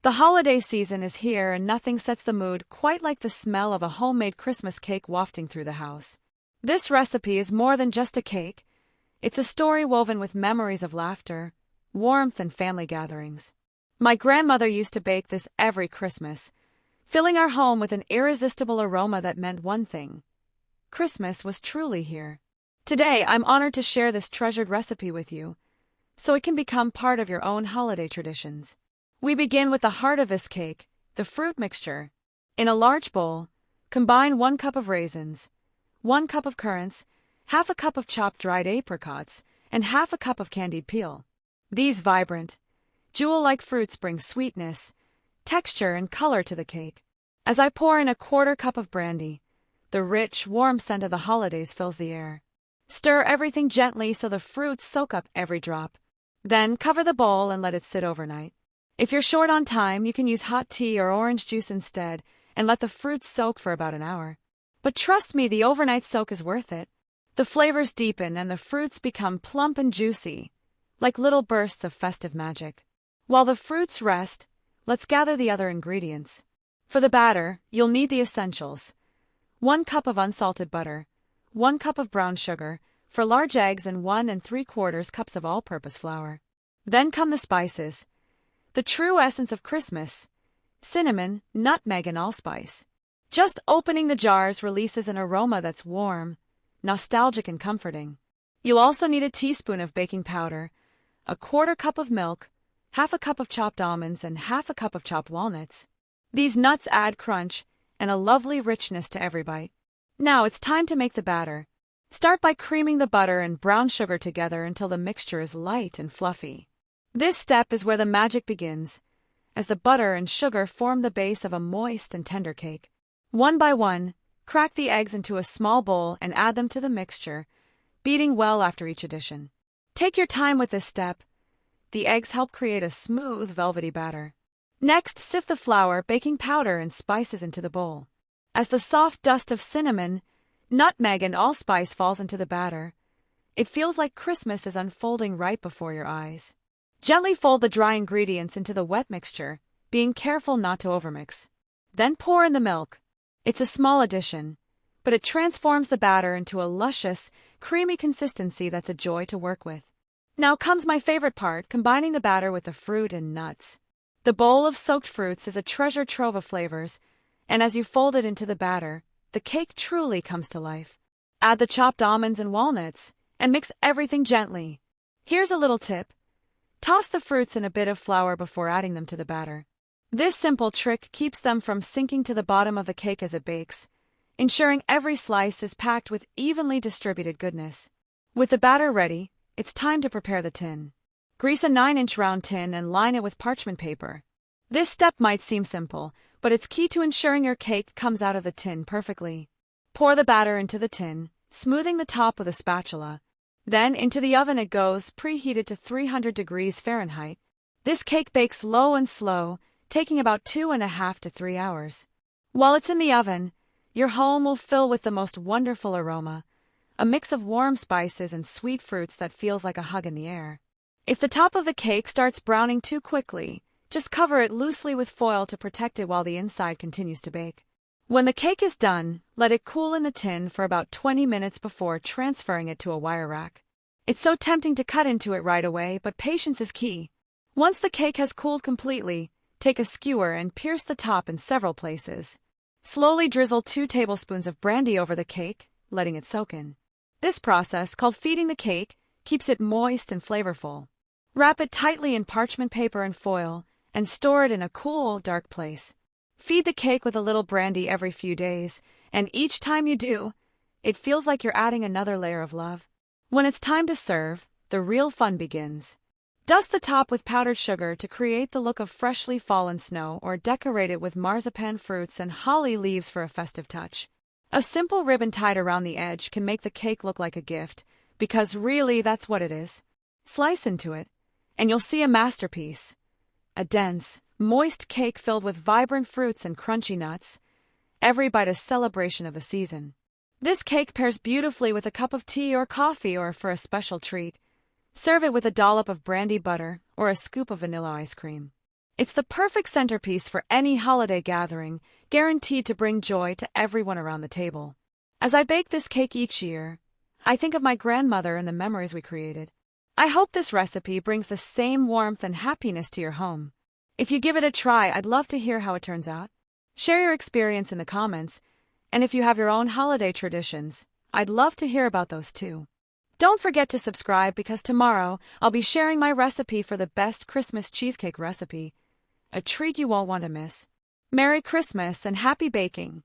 The holiday season is here and nothing sets the mood quite like the smell of a homemade Christmas cake wafting through the house. This recipe is more than just a cake. It's a story woven with memories of laughter, warmth, and family gatherings. My grandmother used to bake this every Christmas, filling our home with an irresistible aroma that meant one thing: Christmas was truly here. Today, I'm honored to share this treasured recipe with you, so it can become part of your own holiday traditions. We begin with the heart of this cake, the fruit mixture. In a large bowl, combine 1 cup of raisins, 1 cup of currants, half a cup of chopped dried apricots, and half a cup of candied peel. These vibrant, jewel-like fruits bring sweetness, texture, and color to the cake. As I pour in a 1/4 cup of brandy, the rich, warm scent of the holidays fills the air. Stir everything gently so the fruits soak up every drop. Then cover the bowl and let it sit overnight. If you're short on time, you can use hot tea or orange juice instead and let the fruits soak for about an hour. But trust me, the overnight soak is worth it. The flavors deepen and the fruits become plump and juicy, like little bursts of festive magic. While the fruits rest, let's gather the other ingredients. For the batter, you'll need the essentials: 1 cup of unsalted butter, 1 cup of brown sugar, for large eggs, and 1 3/4 cups of all-purpose flour. Then come the spices. The true essence of Christmas: cinnamon, nutmeg, and allspice. Just opening the jars releases an aroma that's warm, nostalgic, and comforting. You'll also need a teaspoon of baking powder, a 1/4 cup of milk, half a cup of chopped almonds, and half a cup of chopped walnuts. These nuts add crunch and a lovely richness to every bite. Now it's time to make the batter. Start by creaming the butter and brown sugar together until the mixture is light and fluffy. This step is where the magic begins, as the butter and sugar form the base of a moist and tender cake. One by one, crack the eggs into a small bowl and add them to the mixture, beating well after each addition. Take your time with this step. The eggs help create a smooth, velvety batter. Next, sift the flour, baking powder, and spices into the bowl. As the soft dust of cinnamon, nutmeg, and allspice falls into the batter, it feels like Christmas is unfolding right before your eyes. Gently fold the dry ingredients into the wet mixture, being careful not to overmix. Then pour in the milk. It's a small addition, but it transforms the batter into a luscious, creamy consistency that's a joy to work with. Now comes my favorite part: combining the batter with the fruit and nuts. The bowl of soaked fruits is a treasure trove of flavors, and as you fold it into the batter, the cake truly comes to life. Add the chopped almonds and walnuts, and mix everything gently. Here's a little tip: toss the fruits in a bit of flour before adding them to the batter. This simple trick keeps them from sinking to the bottom of the cake as it bakes, ensuring every slice is packed with evenly distributed goodness. With the batter ready, it's time to prepare the tin. Grease a 9-inch round tin and line it with parchment paper. This step might seem simple, but it's key to ensuring your cake comes out of the tin perfectly. Pour the batter into the tin, smoothing the top with a spatula. Then into the oven it goes, preheated to 300 degrees Fahrenheit. This cake bakes low and slow, taking about 2.5 to 3 hours. While it's in the oven, your home will fill with the most wonderful aroma, a mix of warm spices and sweet fruits that feels like a hug in the air. If the top of the cake starts browning too quickly, just cover it loosely with foil to protect it while the inside continues to bake. When the cake is done, let it cool in the tin for about 20 minutes before transferring it to a wire rack. It's so tempting to cut into it right away, but patience is key. Once the cake has cooled completely, take a skewer and pierce the top in several places. Slowly drizzle 2 tablespoons of brandy over the cake, letting it soak in. This process, called feeding the cake, keeps it moist and flavorful. Wrap it tightly in parchment paper and foil, and store it in a cool, dark place. Feed the cake with a little brandy every few days, and each time you do, it feels like you're adding another layer of love. When it's time to serve, the real fun begins. Dust the top with powdered sugar to create the look of freshly fallen snow, or decorate it with marzipan fruits and holly leaves for a festive touch. A simple ribbon tied around the edge can make the cake look like a gift, because really that's what it is. Slice into it, and you'll see a masterpiece. A dense, moist cake filled with vibrant fruits and crunchy nuts, every bite a celebration of the season. This cake pairs beautifully with a cup of tea or coffee, or for a special treat, serve it with a dollop of brandy butter or a scoop of vanilla ice cream. It's the perfect centerpiece for any holiday gathering, guaranteed to bring joy to everyone around the table. As I bake this cake each year, I think of my grandmother and the memories we created. I hope this recipe brings the same warmth and happiness to your home. If you give it a try, I'd love to hear how it turns out. Share your experience in the comments, and if you have your own holiday traditions, I'd love to hear about those too. Don't forget to subscribe because tomorrow I'll be sharing my recipe for the best Christmas cheesecake recipe, a treat you won't want to miss. Merry Christmas and happy baking!